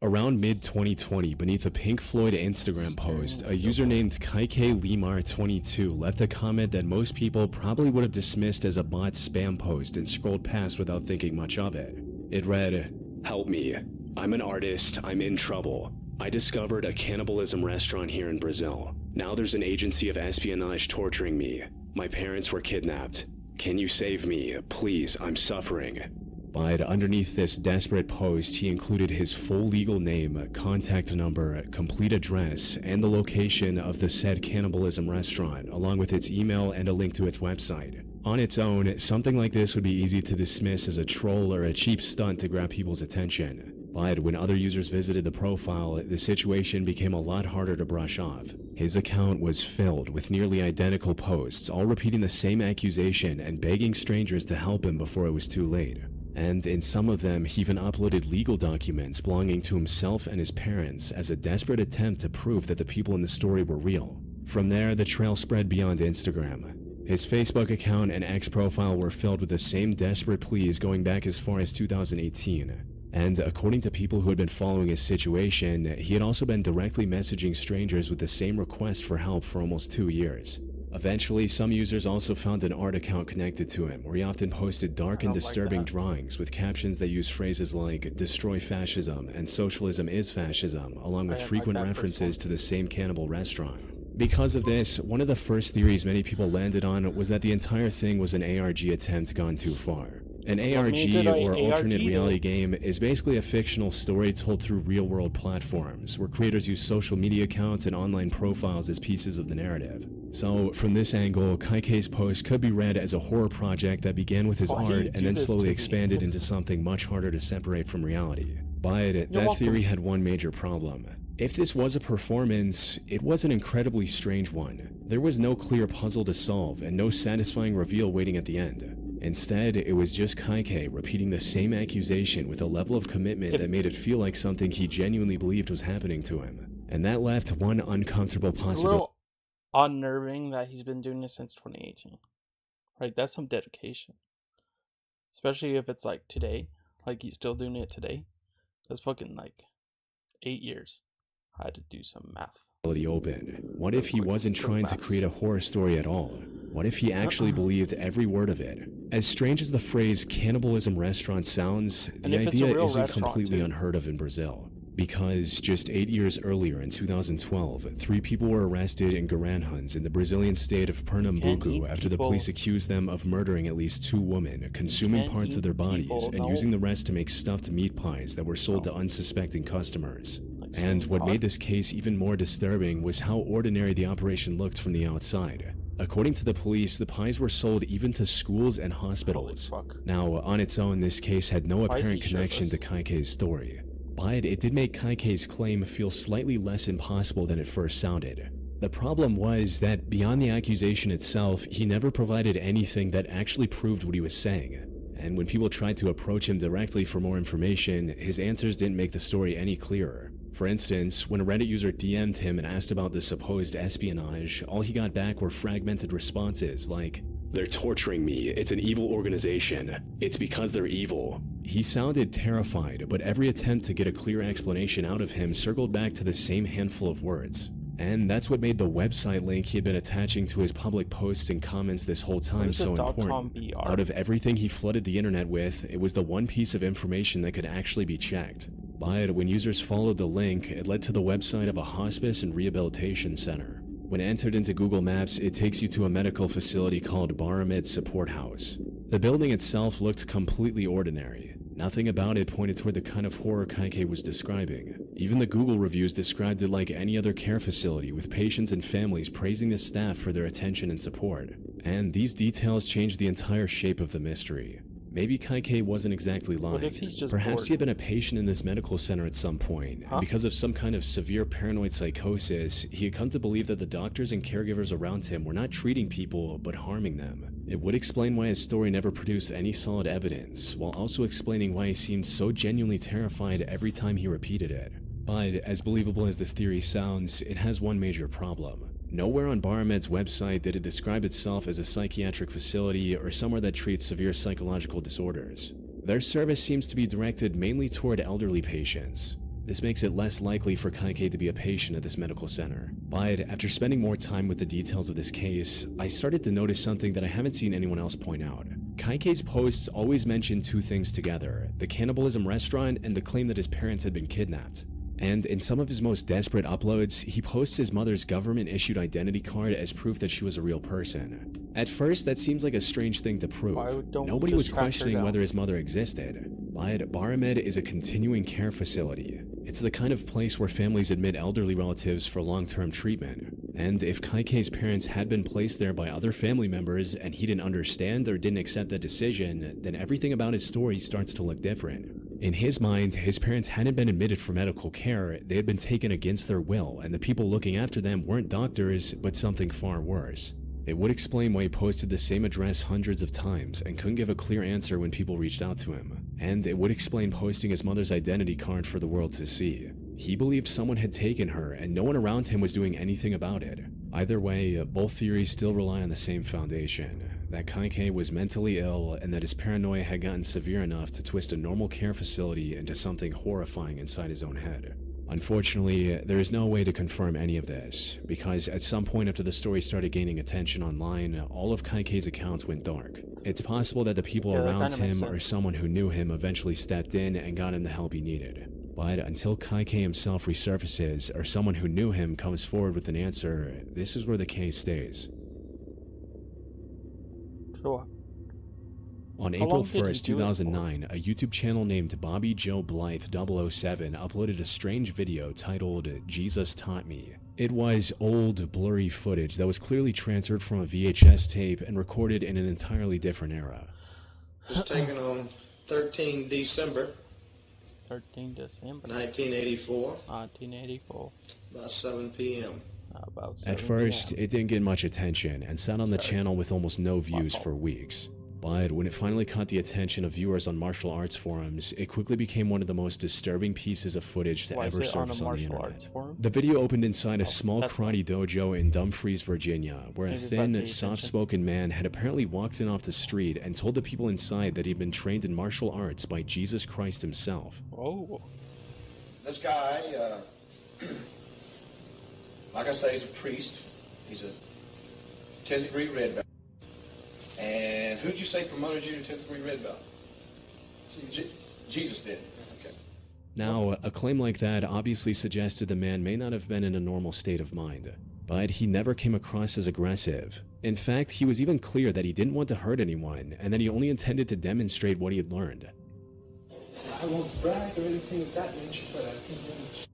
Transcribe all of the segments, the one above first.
Around mid-2020, beneath a Pink Floyd Instagram post, a user named KaikeLimar22 left a comment that most people probably would have dismissed as a bot spam post and scrolled past without thinking much of it. It read, "Help me. I'm an artist. I'm in trouble. I discovered a cannibalism restaurant here in Brazil. Now there's an agency of espionage torturing me. My parents were kidnapped. Can you save me? Please, I'm suffering." But underneath this desperate post, he included his full legal name, contact number, complete address, and the location of the said cannibalism restaurant, along with its email and a link to its website. On its own, something like this would be easy to dismiss as a troll or a cheap stunt to grab people's attention. But when other users visited the profile, the situation became a lot harder to brush off. His account was filled with nearly identical posts, all repeating the same accusation and begging strangers to help him before it was too late. And in some of them, he even uploaded legal documents belonging to himself and his parents as a desperate attempt to prove that the people in the story were real. From there, the trail spread beyond Instagram. His Facebook account and X profile were filled with the same desperate pleas going back as far as 2018. And according to people who had been following his situation, he had also been directly messaging strangers with the same request for help for almost 2 years. Eventually, some users also found an art account connected to him, where he often posted dark and disturbing drawings with captions that use phrases like "destroy fascism" and "socialism is fascism," along with frequent references to the same cannibal restaurant. Because of this, one of the first theories many people landed on was that the entire thing was an ARG attempt gone too far. An ARG, or alternate reality game, is basically a fictional story told through real-world platforms, where creators use social media accounts and online profiles as pieces of the narrative. So, from this angle, Kaike's post could be read as a horror project that began with his art and then slowly expanded into something much harder to separate from reality. But that theory had one major problem. If this was a performance, it was an incredibly strange one. There was no clear puzzle to solve and no satisfying reveal waiting at the end. Instead, it was just Kaike repeating the same accusation with a level of commitment that made it feel like something he genuinely believed was happening to him. And that left one uncomfortable possibility. It's a little unnerving that he's been doing this since 2018. Right, that's some dedication. Especially if it's like today, like he's still doing it today. That's fucking like 8 years. I had to do some math. Open. What if he wasn't trying to create a horror story at all? What if he actually believed every word of it? As strange as the phrase cannibalism restaurant sounds, the idea isn't completely unheard of in Brazil. Because just 8 years earlier in 2012, 3 people were arrested in Garanhuns in the Brazilian state of Pernambuco after the police accused them of murdering at least 2 women, consuming parts of their bodies, and using the rest to make stuffed meat pies that were sold to unsuspecting customers. And what made this case even more disturbing was how ordinary the operation looked from the outside. According to the police, the pies were sold even to schools and hospitals. Now, on its own, this case had no apparent connection to Kaike's story. But it did make Kaike's claim feel slightly less impossible than it first sounded. The problem was that beyond the accusation itself, he never provided anything that actually proved what he was saying. And when people tried to approach him directly for more information, his answers didn't make the story any clearer. For instance, when a Reddit user DM'd him and asked about the supposed espionage, all he got back were fragmented responses like, "They're torturing me, it's an evil organization, it's because they're evil." He sounded terrified, but every attempt to get a clear explanation out of him circled back to the same handful of words. And that's what made the website link he had been attaching to his public posts and comments this whole time so important. Out of everything he flooded the internet with, it was the one piece of information that could actually be checked. But when users followed the link, it led to the website of a hospice and rehabilitation center. When entered into Google Maps, it takes you to a medical facility called Baramid Support House. The building itself looked completely ordinary. Nothing about it pointed toward the kind of horror Kaike was describing. Even the Google reviews described it like any other care facility, with patients and families praising the staff for their attention and support. And these details changed the entire shape of the mystery. Maybe Kaike wasn't exactly lying. What if he's just Perhaps bored? he had been a patient in this medical center at some point, and because of some kind of severe paranoid psychosis, he had come to believe that the doctors and caregivers around him were not treating people, but harming them. It would explain why his story never produced any solid evidence, while also explaining why he seemed so genuinely terrified every time he repeated it. But, as believable as this theory sounds, it has one major problem. Nowhere on Baramed's website did it describe itself as a psychiatric facility or somewhere that treats severe psychological disorders. Their service seems to be directed mainly toward elderly patients. This makes it less likely for Kaike to be a patient at this medical center. But after spending more time with the details of this case, I started to notice something that I haven't seen anyone else point out. Kaike's posts always mention two things together: the cannibalism restaurant and the claim that his parents had been kidnapped. And in some of his most desperate uploads, he posts his mother's government-issued identity card as proof that she was a real person. At first, that seems like a strange thing to prove. Nobody was questioning whether his mother existed. But Baramed is a continuing care facility. It's the kind of place where families admit elderly relatives for long-term treatment. And if Kaike's parents had been placed there by other family members and he didn't understand or didn't accept that decision, then everything about his story starts to look different. In his mind, his parents hadn't been admitted for medical care, they had been taken against their will, and the people looking after them weren't doctors, but something far worse. It would explain why he posted the same address hundreds of times and couldn't give a clear answer when people reached out to him. And it would explain posting his mother's identity card for the world to see. He believed someone had taken her, and no one around him was doing anything about it. Either way, both theories still rely on the same foundation: that Kaike was mentally ill and that his paranoia had gotten severe enough to twist a normal care facility into something horrifying inside his own head. Unfortunately, there is no way to confirm any of this, because at some point after the story started gaining attention online, all of Kaike's accounts went dark. It's possible that the people around him or someone who knew him eventually stepped in and got him the help he needed. But until Kaike himself resurfaces or someone who knew him comes forward with an answer, this is where the case stays. Sure. On April 1st, 2009, a YouTube channel named Bobby Joe Blythe 007 uploaded a strange video titled "Jesus Taught Me." It was old, blurry footage that was clearly transferred from a VHS tape and recorded in an entirely different era. It was taken on 13 December 1984. 1984, about 7 p.m. At first, it didn't get much attention and sat on the channel with almost no views for weeks. But when it finally caught the attention of viewers on martial arts forums, it quickly became one of the most disturbing pieces of footage to ever surface on the internet. The video opened inside a small karate dojo in Dumfries, Virginia, where a thin, soft-spoken man had apparently walked in off the street and told the people inside that he'd been trained in martial arts by Jesus Christ himself. Oh. This guy, like I say, he's a priest. He's a 10th degree red belt. And who'd you say promoted you to 10th degree red belt? Jesus did. Okay. Now, a claim like that obviously suggested the man may not have been in a normal state of mind, but he never came across as aggressive. In fact, he was even clear that he didn't want to hurt anyone, and that he only intended to demonstrate what he had learned. I won't brag or anything of that nature, but I can demonstrate.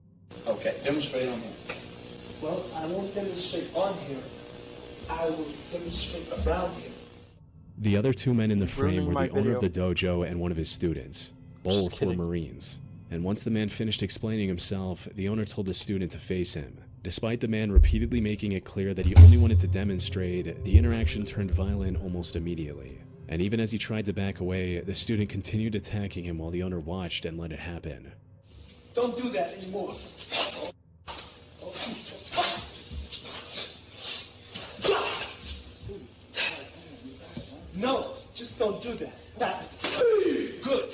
Okay, demonstrate on him. Well, I won't demonstrate on here. I will demonstrate around here. The other two men in the frame were the owner of the dojo and one of his students. Both were Marines. And once the man finished explaining himself, the owner told the student to face him. Despite the man repeatedly making it clear that he only wanted to demonstrate, the interaction turned violent almost immediately. And even as he tried to back away, the student continued attacking him while the owner watched and let it happen. Don't do that anymore. No, just don't do that. Good.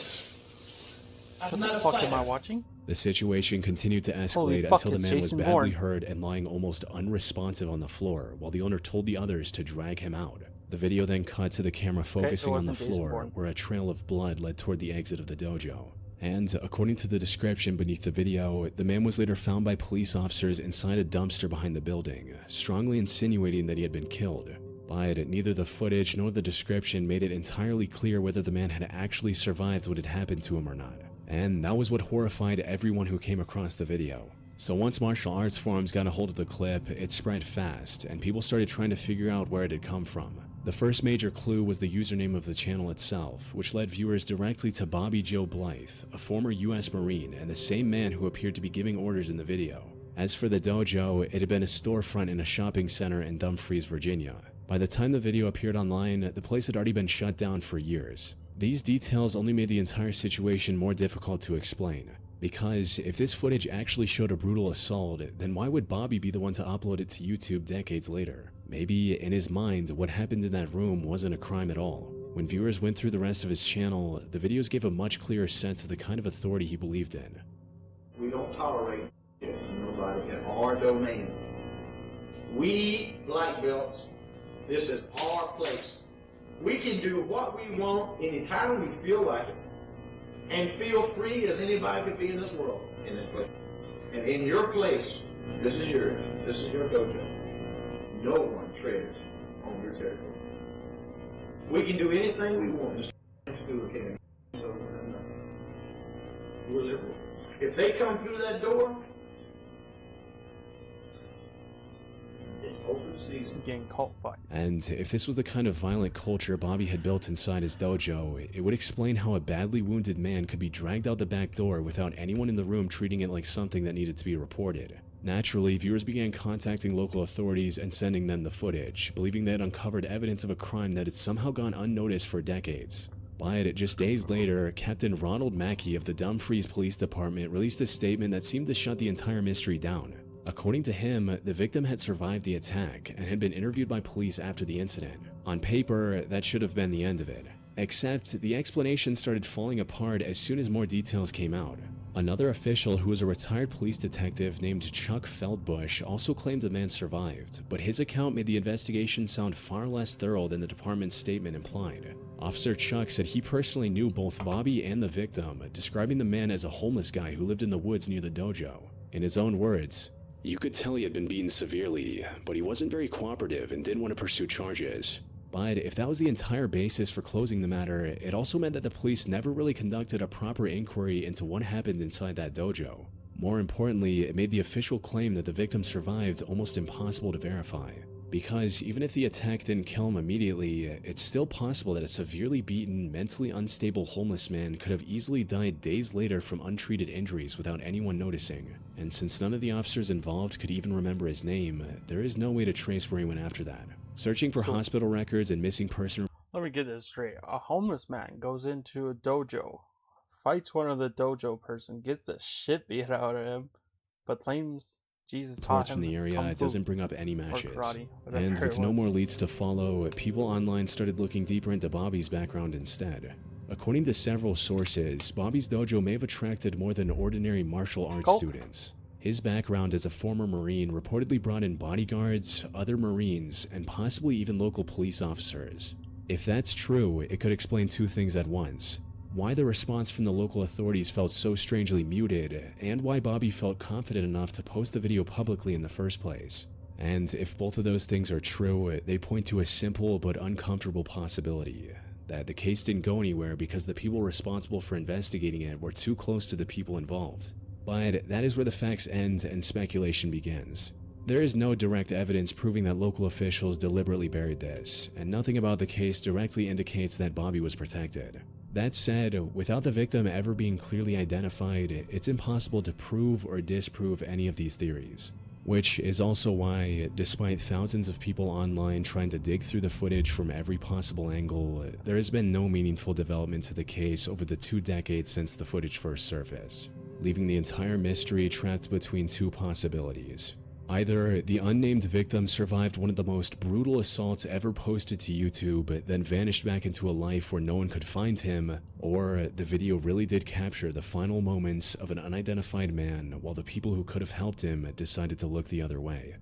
What the fuck am I watching? The situation continued to escalate until the man was badly hurt and lying almost unresponsive on the floor, while the owner told the others to drag him out. The video then cut to the camera focusing on the floor, where a trail of blood led toward the exit of the dojo. And, according to the description beneath the video, the man was later found by police officers inside a dumpster behind the building, strongly insinuating that he had been killed. But neither the footage nor the description made it entirely clear whether the man had actually survived what had happened to him or not. And that was what horrified everyone who came across the video. So once martial arts forums got a hold of the clip, it spread fast, and people started trying to figure out where it had come from. The first major clue was the username of the channel itself, which led viewers directly to Bobby Joe Blythe, a former US Marine and the same man who appeared to be giving orders in the video. As for the dojo, it had been a storefront in a shopping center in Dumfries, Virginia. By the time the video appeared online, the place had already been shut down for years. These details only made the entire situation more difficult to explain. Because if this footage actually showed a brutal assault, then why would Bobby be the one to upload it to YouTube decades later? Maybe, in his mind, what happened in that room wasn't a crime at all. When viewers went through the rest of his channel, the videos gave a much clearer sense of the kind of authority he believed in. We don't tolerate this from nobody in our domain. We, black belts, this is our place. We can do what we want anytime we feel like it, and feel free as anybody could be in this world, in this place. And in your place, this is yours. This is your dojo. No one treads on your territory. We can do anything we want. Just school can. So we're liberal. If they come through that door, it's open season. Getting cult fights. And if this was the kind of violent culture Bobby had built inside his dojo, it would explain how a badly wounded man could be dragged out the back door without anyone in the room treating it like something that needed to be reported. Naturally, viewers began contacting local authorities and sending them the footage, believing they had uncovered evidence of a crime that had somehow gone unnoticed for decades. But just days later, Captain Ronald Mackey of the Dumfries Police Department released a statement that seemed to shut the entire mystery down. According to him, the victim had survived the attack and had been interviewed by police after the incident. On paper, that should have been the end of it. Except, the explanation started falling apart as soon as more details came out. Another official who was a retired police detective named Chuck Feldbush also claimed the man survived, but his account made the investigation sound far less thorough than the department's statement implied. Officer Chuck said he personally knew both Bobby and the victim, describing the man as a homeless guy who lived in the woods near the dojo. In his own words, "You could tell he had been beaten severely, but he wasn't very cooperative and didn't want to pursue charges." But if that was the entire basis for closing the matter, it also meant that the police never really conducted a proper inquiry into what happened inside that dojo. More importantly, it made the official claim that the victim survived almost impossible to verify. Because even if the attack didn't kill him immediately, it's still possible that a severely beaten, mentally unstable homeless man could have easily died days later from untreated injuries without anyone noticing. And since none of the officers involved could even remember his name, there is no way to trace where he went after that. Searching for hospital records and missing person. Let me get this straight. A homeless man goes into a dojo, fights one of the dojo person, gets the shit beat out of him, but claims Jesus taught him from the area, it doesn't bring up any matches. And with no more leads to follow, people online started looking deeper into Bobby's background instead. According to several sources, Bobby's dojo may have attracted more than ordinary martial arts students. His background as a former Marine reportedly brought in bodyguards, other Marines, and possibly even local police officers. If that's true, it could explain two things at once: why the response from the local authorities felt so strangely muted, and why Bobby felt confident enough to post the video publicly in the first place. And if both of those things are true, they point to a simple but uncomfortable possibility: that the case didn't go anywhere because the people responsible for investigating it were too close to the people involved. But that is where the facts end and speculation begins. There is no direct evidence proving that local officials deliberately buried this, and nothing about the case directly indicates that Bobby was protected. That said, without the victim ever being clearly identified, it's impossible to prove or disprove any of these theories. Which is also why, despite thousands of people online trying to dig through the footage from every possible angle, there has been no meaningful development to the case over the 2 decades since the footage first surfaced, leaving the entire mystery trapped between two possibilities. Either the unnamed victim survived one of the most brutal assaults ever posted to YouTube, then vanished back into a life where no one could find him, or the video really did capture the final moments of an unidentified man while the people who could have helped him decided to look the other way.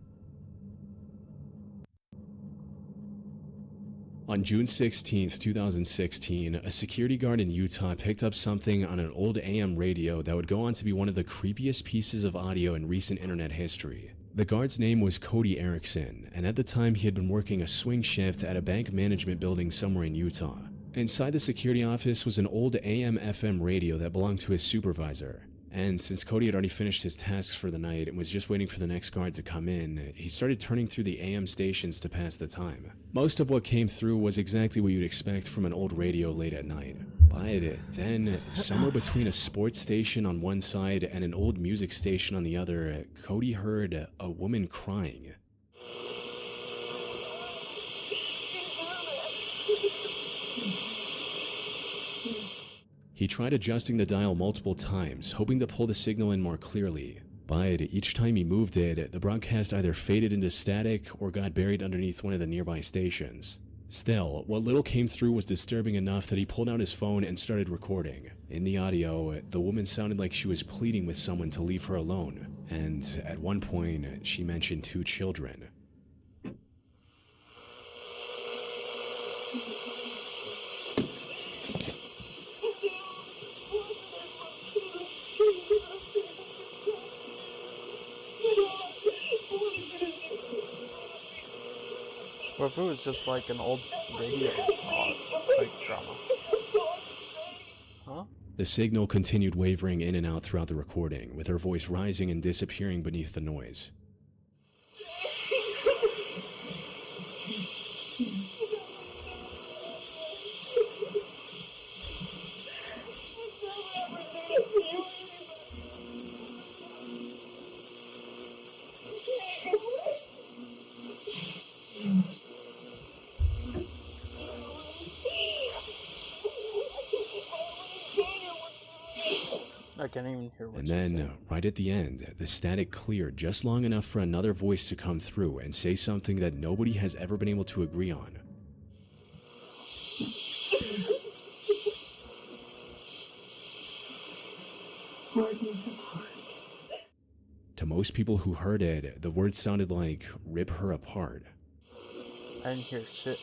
On June 16, 2016, a security guard in Utah picked up something on an old AM radio that would go on to be one of the creepiest pieces of audio in recent internet history. The guard's name was Cody Erickson, and at the time he had been working a swing shift at a bank management building somewhere in Utah. Inside the security office was an old AM/FM radio that belonged to his supervisor. And since Cody had already finished his tasks for the night and was just waiting for the next guard to come in, he started turning through the AM stations to pass the time. Most of what came through was exactly what you'd expect from an old radio late at night. But then, somewhere between a sports station on one side and an old music station on the other, Cody heard a woman crying. He tried adjusting the dial multiple times, hoping to pull the signal in more clearly. But each time he moved it, the broadcast either faded into static or got buried underneath one of the nearby stations. Still, what little came through was disturbing enough that he pulled out his phone and started recording. In the audio, the woman sounded like she was pleading with someone to leave her alone, and at one point, she mentioned 2 children. Or if it was just like an old radio like drama. Huh? The signal continued wavering in and out throughout the recording, with her voice rising and disappearing beneath the noise. I can't even hear what And she's then, saying. right at the end, the static cleared just long enough for another voice to come through and say something that nobody has ever been able to agree on. To most people who heard it, the words sounded like, "rip her apart." I didn't hear shit.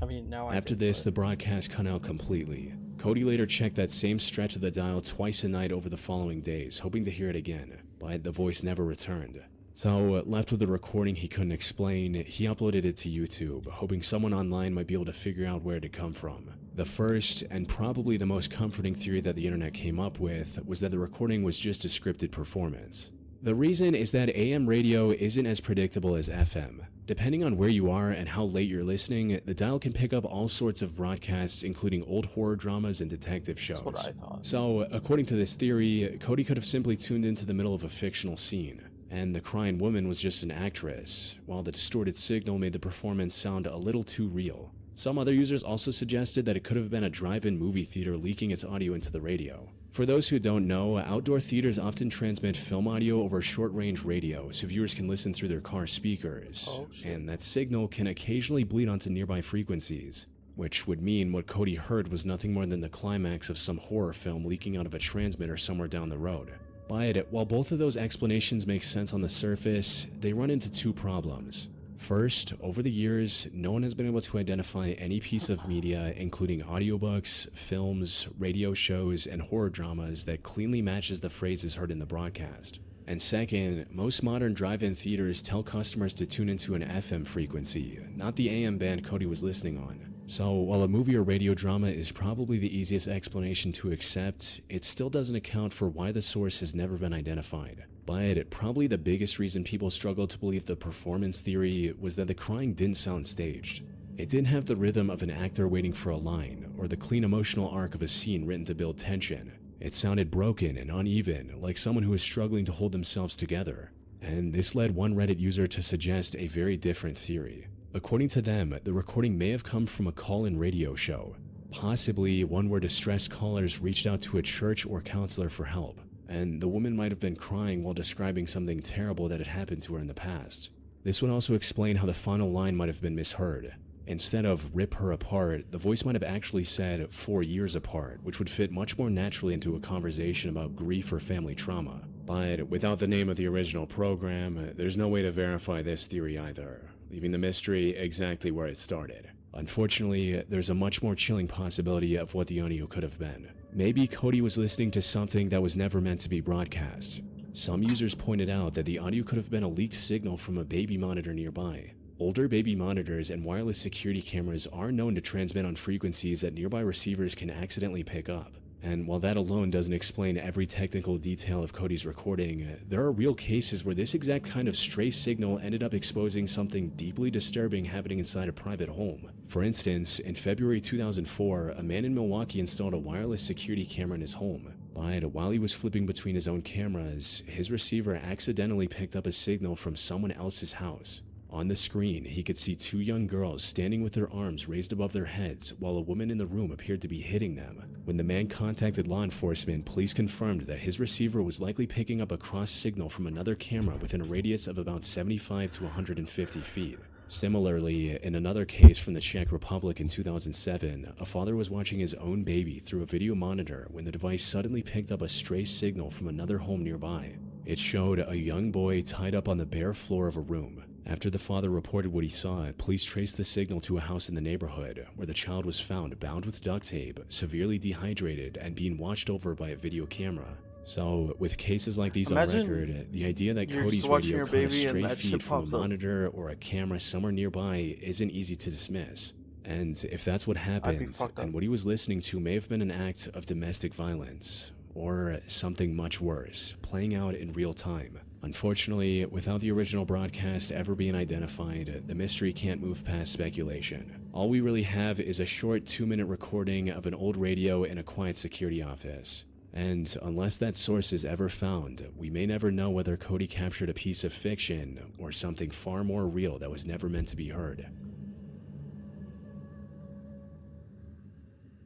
I mean, now I After did, this, but- the broadcast cut out completely. Cody later checked that same stretch of the dial twice a night over the following days, hoping to hear it again, but the voice never returned. So, left with a recording he couldn't explain, he uploaded it to YouTube, hoping someone online might be able to figure out where it had come from. The first, and probably the most comforting theory that the internet came up with, was that the recording was just a scripted performance. The reason is that AM radio isn't as predictable as FM. Depending on where you are and how late you're listening, the dial can pick up all sorts of broadcasts, including old horror dramas and detective shows. That's what I thought. So, according to this theory, Cody could have simply tuned into the middle of a fictional scene, and the crying woman was just an actress, while the distorted signal made the performance sound a little too real. Some other users also suggested that it could have been a drive-in movie theater leaking its audio into the radio. For those who don't know, outdoor theaters often transmit film audio over short-range radio so viewers can listen through their car speakers, Oh, shit. and that signal can occasionally bleed onto nearby frequencies, which would mean what Cody heard was nothing more than the climax of some horror film leaking out of a transmitter somewhere down the road. But while both of those explanations make sense on the surface, they run into 2 problems. First, over the years, no one has been able to identify any piece of media, including audiobooks, films, radio shows, and horror dramas that cleanly matches the phrases heard in the broadcast. And second, most modern drive-in theaters tell customers to tune into an FM frequency, not the AM band Cody was listening on. So, while a movie or radio drama is probably the easiest explanation to accept, it still doesn't account for why the source has never been identified. But probably the biggest reason people struggle to believe the performance theory was that the crying didn't sound staged. It didn't have the rhythm of an actor waiting for a line, or the clean emotional arc of a scene written to build tension. It sounded broken and uneven, like someone who was struggling to hold themselves together. And this led one Reddit user to suggest a very different theory. According to them, the recording may have come from a call-in radio show, possibly one where distressed callers reached out to a church or counselor for help, and the woman might have been crying while describing something terrible that had happened to her in the past. This would also explain how the final line might have been misheard. Instead of "rip her apart," the voice might have actually said 4 years apart, which would fit much more naturally into a conversation about grief or family trauma. But without the name of the original program, there's no way to verify this theory either, leaving the mystery exactly where it started. Unfortunately, there's a much more chilling possibility of what the audio could have been. Maybe Cody was listening to something that was never meant to be broadcast. Some users pointed out that the audio could have been a leaked signal from a baby monitor nearby. Older baby monitors and wireless security cameras are known to transmit on frequencies that nearby receivers can accidentally pick up. And while that alone doesn't explain every technical detail of Cody's recording, there are real cases where this exact kind of stray signal ended up exposing something deeply disturbing happening inside a private home. For instance, in February 2004, a man in Milwaukee installed a wireless security camera in his home. But while he was flipping between his own cameras, his receiver accidentally picked up a signal from someone else's house. On the screen, he could see 2 young girls standing with their arms raised above their heads while a woman in the room appeared to be hitting them. When the man contacted law enforcement, police confirmed that his receiver was likely picking up a cross signal from another camera within a radius of about 75 to 150 feet. Similarly, in another case from the Czech Republic in 2007, a father was watching his own baby through a video monitor when the device suddenly picked up a stray signal from another home nearby. It showed a young boy tied up on the bare floor of a room. After the father reported what he saw, police traced the signal to a house in the neighborhood, where the child was found bound with duct tape, severely dehydrated, and being watched over by a video camera. So, with cases like these Imagine on record, the idea that you're Cody's just watching radio your caught a baby and stray that shit feed from a pops up. monitor or a camera somewhere nearby isn't easy to dismiss. And if that's what I'd be happened, fucked up. then what he was listening to may have been an act of domestic violence, or something much worse, playing out in real time. Unfortunately, without the original broadcast ever being identified, the mystery can't move past speculation. All we really have is a short 2-minute recording of an old radio in a quiet security office. And unless that source is ever found, we may never know whether Cody captured a piece of fiction or something far more real that was never meant to be heard.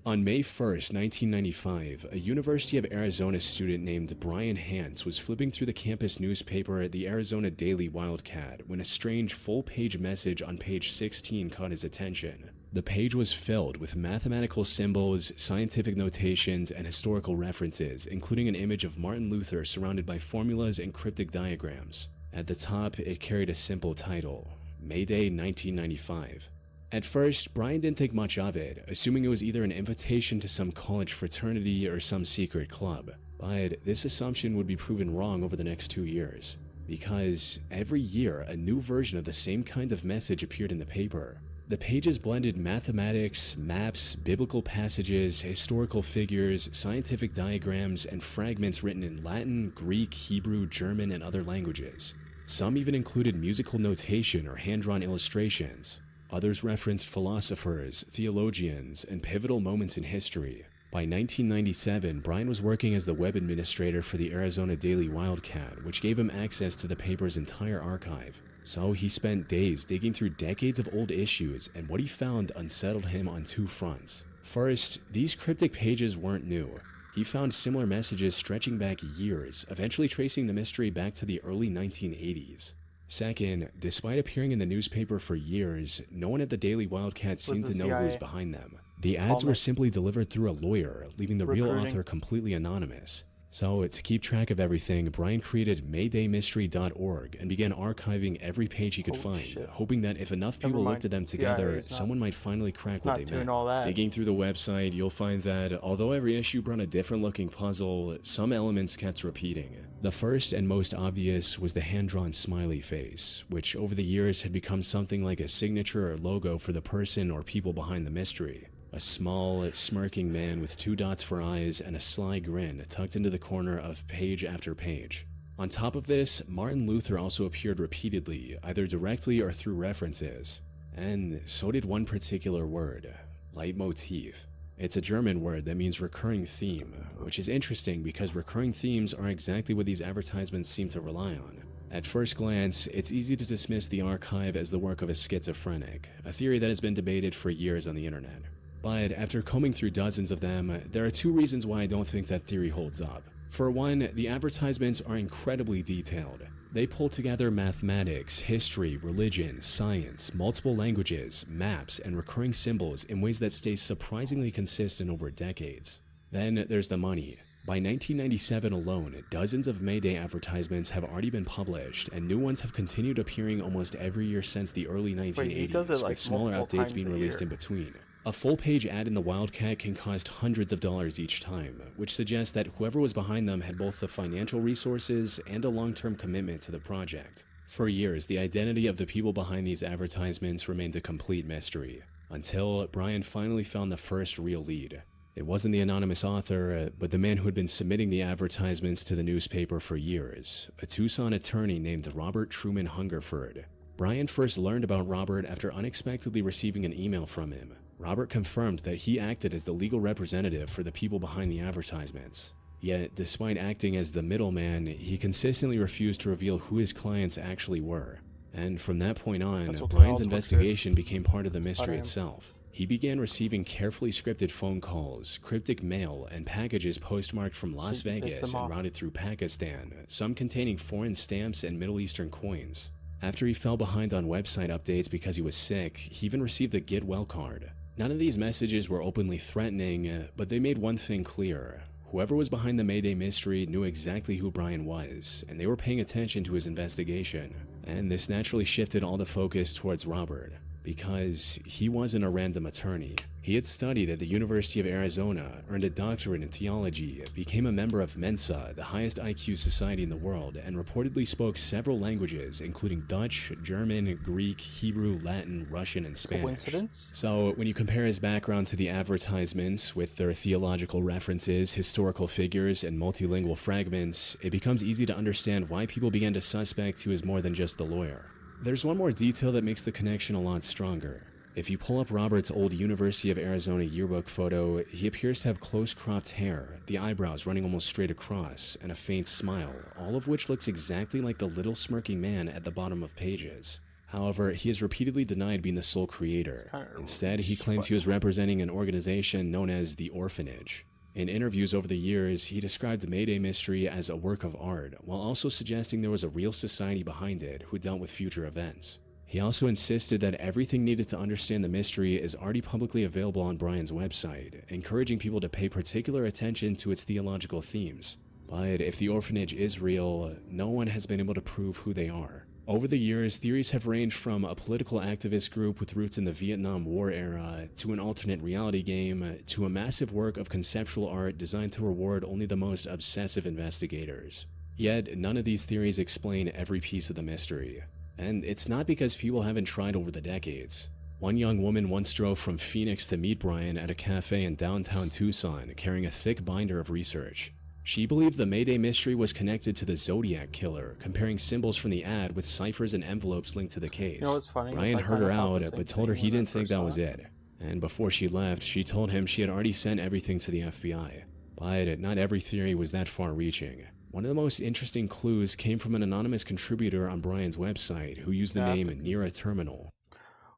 On May 1st, 1995, a University of Arizona student named Brian Hance was flipping through the campus newspaper, the Arizona Daily Wildcat, when a strange full-page message on page 16 caught his attention. The page was filled with mathematical symbols, scientific notations, and historical references, including an image of Martin Luther surrounded by formulas and cryptic diagrams. At the top, it carried a simple title, May Day 1995. At first, Brian didn't think much of it, assuming it was either an invitation to some college fraternity or some secret club. But this assumption would be proven wrong over the next 2 years, because every year a new version of the same kind of message appeared in the paper. The pages blended mathematics, maps, biblical passages, historical figures, scientific diagrams, and fragments written in Latin, Greek, Hebrew, German, and other languages. Some even included musical notation or hand-drawn illustrations. Others referenced philosophers, theologians, and pivotal moments in history. By 1997, Brian was working as the web administrator for the Arizona Daily Wildcat, which gave him access to the paper's entire archive. So he spent days digging through decades of old issues, and what he found unsettled him on 2 fronts. First, these cryptic pages weren't new. He found similar messages stretching back years, eventually tracing the mystery back to the early 1980s. Second, despite appearing in the newspaper for years, no one at the Daily Wildcat seemed the to know who was CIA? behind them. The ads were simply delivered through a lawyer, leaving the real Recruiting. author completely anonymous. So, to keep track of everything, Brian created MaydayMystery.org and began archiving every page he could Oh, find, shit. hoping that if enough Never people mind. looked at them CIA together, is not- someone might finally crack what Not they doing meant. all that. Digging through the website, you'll find that although every issue brought a different looking puzzle, some elements kept repeating. The first and most obvious was the hand-drawn smiley face, which over the years had become something like a signature or logo for the person or people behind the mystery. A small, smirking man with 2 dots for eyes and a sly grin tucked into the corner of page after page. On top of this, Martin Luther also appeared repeatedly, either directly or through references. And so did one particular word, Leitmotiv. It's a German word that means recurring theme, which is interesting because recurring themes are exactly what these advertisements seem to rely on. At first glance, it's easy to dismiss the archive as the work of a schizophrenic, a theory that has been debated for years on the internet. But after combing through dozens of them, there are 2 reasons why I don't think that theory holds up. For one, the advertisements are incredibly detailed. They pull together mathematics, history, religion, science, multiple languages, maps, and recurring symbols in ways that stay surprisingly consistent over decades. Then there's the money. By 1997 alone, dozens of Mayday advertisements have already been published, and new ones have continued appearing almost every year since the early 1980s, he does it, like, with smaller multiple updates times being a released year. in between. A full-page ad in the Wildcat can cost hundreds of dollars each time, which suggests that whoever was behind them had both the financial resources and a long-term commitment to the project. For years, the identity of the people behind these advertisements remained a complete mystery, until Brian finally found the first real lead. It wasn't the anonymous author, but the man who had been submitting the advertisements to the newspaper for years, a Tucson attorney named Robert Truman Hungerford. Brian first learned about Robert after unexpectedly receiving an email from him. Robert confirmed that he acted as the legal representative for the people behind the advertisements. Yet, despite acting as the middleman, he consistently refused to reveal who his clients actually were. And from that point on, That's what they all Brian's twisted investigation became part of the about mystery him. itself. He began receiving carefully scripted phone calls, cryptic mail, and packages postmarked from Las So you pissed Vegas them and off. routed through Pakistan, some containing foreign stamps and Middle Eastern coins. After he fell behind on website updates because he was sick, he even received a get well card. None of these messages were openly threatening, but they made one thing clear. Whoever was behind the Mayday mystery knew exactly who Brian was, and they were paying attention to his investigation. And this naturally shifted all the focus towards Robert, because he wasn't a random attorney. He had studied at the University of Arizona, earned a doctorate in theology, became a member of Mensa, the highest IQ society in the world, and reportedly spoke several languages, including Dutch, German, Greek, Hebrew, Latin, Russian, and Spanish. Coincidence? So, when you compare his background to the advertisements with their theological references, historical figures, and multilingual fragments, it becomes easy to understand why people began to suspect he was more than just the lawyer. There's one more detail that makes the connection a lot stronger. If you pull up Robert's old University of Arizona yearbook photo, he appears to have close cropped hair, the eyebrows running almost straight across, and a faint smile, all of which looks exactly like the little smirking man at the bottom of pages. However, he has repeatedly denied being the sole creator. Instead, he claims he was representing an organization known as the Orphanage. In interviews over the years, he described the Mayday mystery as a work of art, while also suggesting there was a real society behind it who dealt with future events. He also insisted that everything needed to understand the mystery is already publicly available on Brian's website, encouraging people to pay particular attention to its theological themes. But if the orphanage is real, no one has been able to prove who they are. Over the years, theories have ranged from a political activist group with roots in the Vietnam War era, to an alternate reality game, to a massive work of conceptual art designed to reward only the most obsessive investigators. Yet, none of these theories explain every piece of the mystery. And it's not because people haven't tried over the decades. One young woman once drove from Phoenix to meet Brian at a cafe in downtown Tucson, carrying a thick binder of research. She believed the Mayday mystery was connected to the Zodiac Killer, comparing symbols from the ad with ciphers and envelopes linked to the case. You know what's funny? Brian I heard her kinda thought out, the same but told her thing he when I didn't think first that saw was it. And before she left, she told him she had already sent everything to the FBI. But not every theory was that far-reaching. One of the most interesting clues came from an anonymous contributor on Brian's website who used the name Nira Terminal.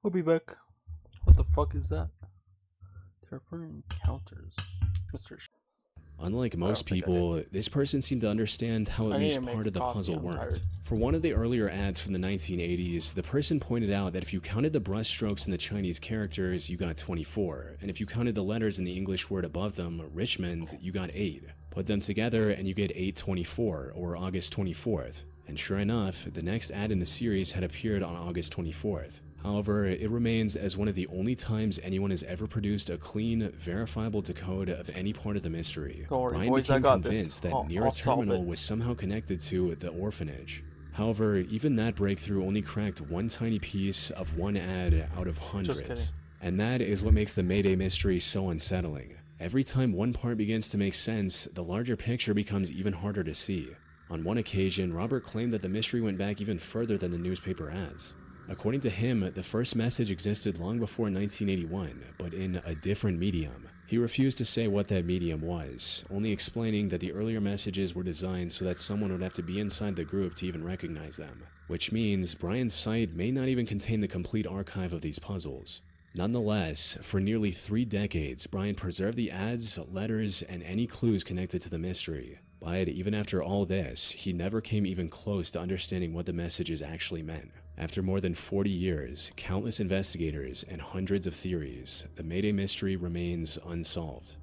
We'll be back. What the fuck is that? Different encounters. Mr. Unlike most think I people, this person seemed to understand how I at need least to make part of the coffee, puzzle I'm worked. tired. For one of the earlier ads from the 1980s, the person pointed out that if you counted the brushstrokes in the Chinese characters, you got 24, and if you counted the letters in the English word above them, Richmond, you got 8. Put them together and you get 8/24, or August 24th. And sure enough, the next ad in the series had appeared on August 24th. However, it remains as one of the only times anyone has ever produced a clean, verifiable decode of any part of the mystery. Don't worry, Brian boys, I became got this. convinced that I'll Nira solve Terminal it. was somehow connected to the orphanage. However, even that breakthrough only cracked one tiny piece of one ad out of hundreds. Just kidding. And that is what makes the Mayday mystery so unsettling. Every time one part begins to make sense, the larger picture becomes even harder to see. On one occasion, Robert claimed that the mystery went back even further than the newspaper ads. According to him, the first message existed long before 1981, but in a different medium. He refused to say what that medium was, only explaining that the earlier messages were designed so that someone would have to be inside the group to even recognize them. Which means Brian's site may not even contain the complete archive of these puzzles. Nonetheless, for nearly 3 decades, Brian preserved the ads, letters, and any clues connected to the mystery. But even after all this, he never came even close to understanding what the messages actually meant. After more than 40 years, countless investigators, and hundreds of theories, the Mayday mystery remains unsolved.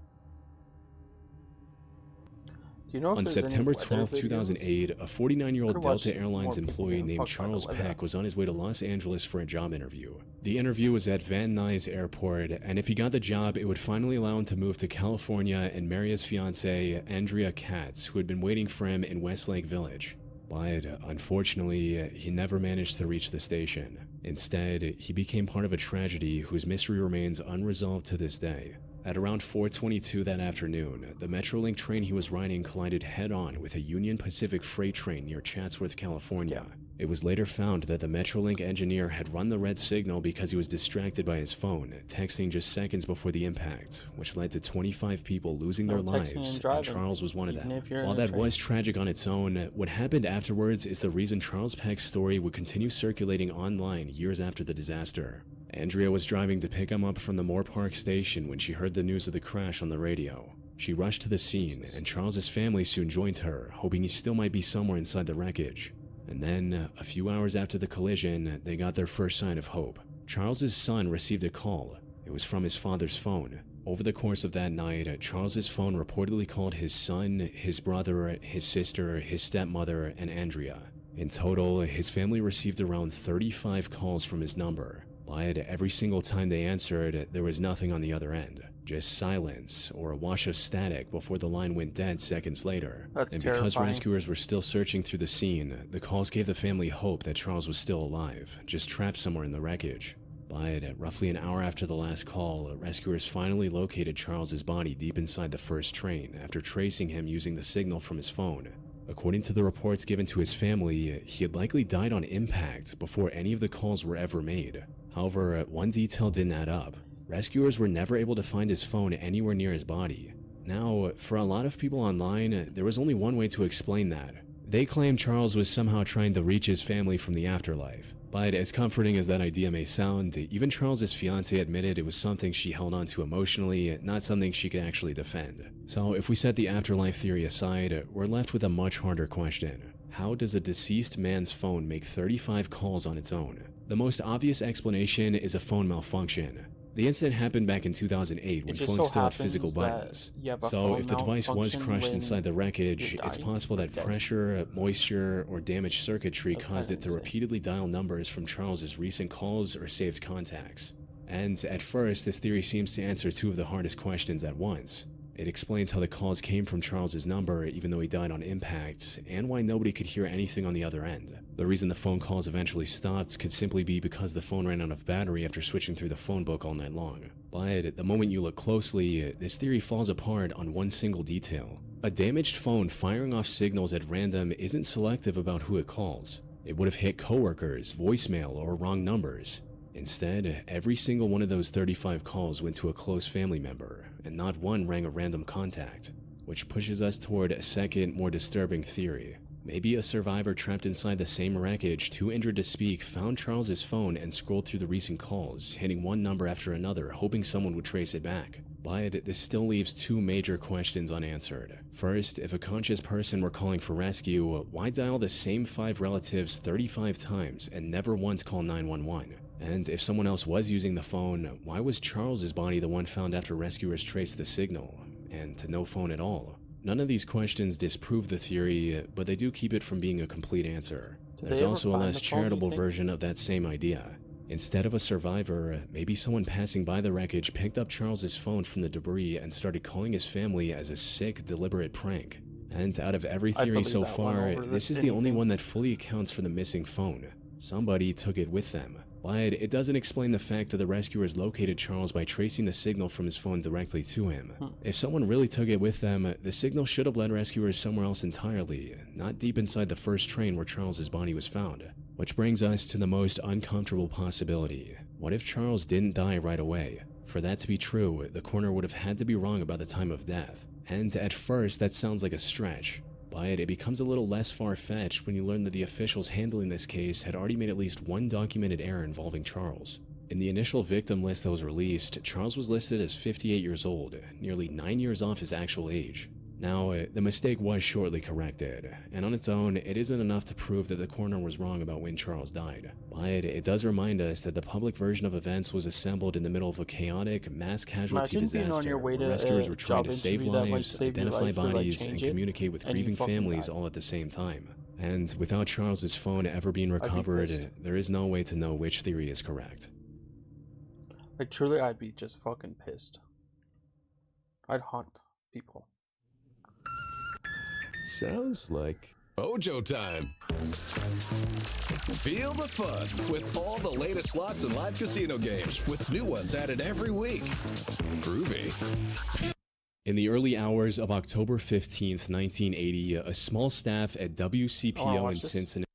Do you know if On there's any September weather 12, videos? 2008, a 49-year-old Could've watched Delta Airlines more people employee getting named fucked by the Charles weather. Peck was on his way to Los Angeles for a job interview. The interview was at Van Nuys Airport, and if he got the job, it would finally allow him to move to California and marry his fiancée, Andrea Katz, who had been waiting for him in Westlake Village. But unfortunately, he never managed to reach the station. Instead, he became part of a tragedy whose mystery remains unresolved to this day. At around 4:22 that afternoon, the Metrolink train he was riding collided head-on with a Union Pacific freight train near Chatsworth, California. It was later found that the Metrolink engineer had run the red signal because he was distracted by his phone, texting just seconds before the impact, which led to 25 people losing their No texting lives, and driving, Charles was one of even them. if you're in While a that train. was tragic on its own, what happened afterwards is the reason Charles Peck's story would continue circulating online years after the disaster. Andrea was driving to pick him up from the Moore Park station when she heard the news of the crash on the radio. She rushed to the scene, and Charles's family soon joined her, hoping he still might be somewhere inside the wreckage. And then, a few hours after the collision, they got their first sign of hope. Charles's son received a call. It was from his father's phone. Over the course of that night, Charles's phone reportedly called his son, his brother, his sister, his stepmother, and Andrea. In total, his family received around 35 calls from his number. But every single time they answered, there was nothing on the other end. Just silence, or a wash of static before the line went dead seconds later. That's and because terrifying. rescuers were still searching through the scene, the calls gave the family hope that Charles was still alive, just trapped somewhere in the wreckage. But roughly an hour after the last call, rescuers finally located Charles's body deep inside the first train after tracing him using the signal from his phone. According to the reports given to his family, he had likely died on impact before any of the calls were ever made. However, one detail didn't add up. Rescuers were never able to find his phone anywhere near his body. Now, for a lot of people online, there was only one way to explain that. They claimed Charles was somehow trying to reach his family from the afterlife. But as comforting as that idea may sound, even Charles's fiancée admitted it was something she held on to emotionally, not something she could actually defend. So if we set the afterlife theory aside, we're left with a much harder question. How does a deceased man's phone make 35 calls on its own? The most obvious explanation is a phone malfunction. The incident happened back in 2008 when just phones so still had physical happens that buttons. you have a So phone if the device was malfunction crushed when inside the wreckage, you it's die possible or that dead. pressure, moisture, or damaged circuitry That's caused it to insane. repeatedly dial numbers from Charles's recent calls or saved contacts. And at first, this theory seems to answer two of the hardest questions at once. It explains how the calls came from Charles's number even though he died on impact, and why nobody could hear anything on the other end. The reason the phone calls eventually stopped could simply be because the phone ran out of battery after switching through the phone book all night long. But the moment you look closely, this theory falls apart on one single detail. A damaged phone firing off signals at random isn't selective about who it calls. It would have hit coworkers, voicemail, or wrong numbers. Instead, every single one of those 35 calls went to a close family member, and not one rang a random contact, which pushes us toward a second, more disturbing theory. Maybe a survivor trapped inside the same wreckage, too injured to speak, found Charles's phone and scrolled through the recent calls, hitting one number after another, hoping someone would trace it back. But this still leaves two major questions unanswered. First, if a conscious person were calling for rescue, why dial the same 5 relatives 35 times and never once call 911? And if someone else was using the phone, why was Charles's body the one found after rescuers traced the signal, and to no phone at all? None of these questions disprove the theory, but they do keep it from being a complete answer. Did There's they ever also a find less the phone, you charitable think? version of that same idea. Instead of a survivor, maybe someone passing by the wreckage picked up Charles's phone from the debris and started calling his family as a sick, deliberate prank. And out of every I'd theory believe so that one far, over this is the only anything. one that fully accounts for the missing phone. Somebody took it with them. But it doesn't explain the fact that the rescuers located Charles by tracing the signal from his phone directly to him. If someone really took it with them, the signal should have led rescuers somewhere else entirely, not deep inside the first train where Charles's body was found. Which brings us to the most uncomfortable possibility. What if Charles didn't die right away? For that to be true, the coroner would have had to be wrong about the time of death. And at first, that sounds like a stretch. But it becomes a little less far-fetched when you learn that the officials handling this case had already made at least one documented error involving Charles. In the initial victim list that was released, Charles was listed as 58 years old, nearly 9 years off his actual age. Now, the mistake was shortly corrected, and on its own, it isn't enough to prove that the coroner was wrong about when Charles died. But it does remind us that the public version of events was assembled in the middle of a chaotic, mass casualty Imagine being disaster on your way where to rescuers a were trying to job save interview that might lives, save your identify life or, like, bodies, and change it, communicate with and you grieving fucking families die. all at the same time. And without Charles's phone ever being be recovered, pissed. there is no way to know which theory is correct. Like, truly, I'd be just fucking pissed. I'd haunt people. Sounds like Ojo time. Feel the fun with all the latest slots and live casino games, with new ones added every week. Groovy. In the early hours of October 15th, 1980, a small staff at I wanna WCPO in watch this. Cincinnati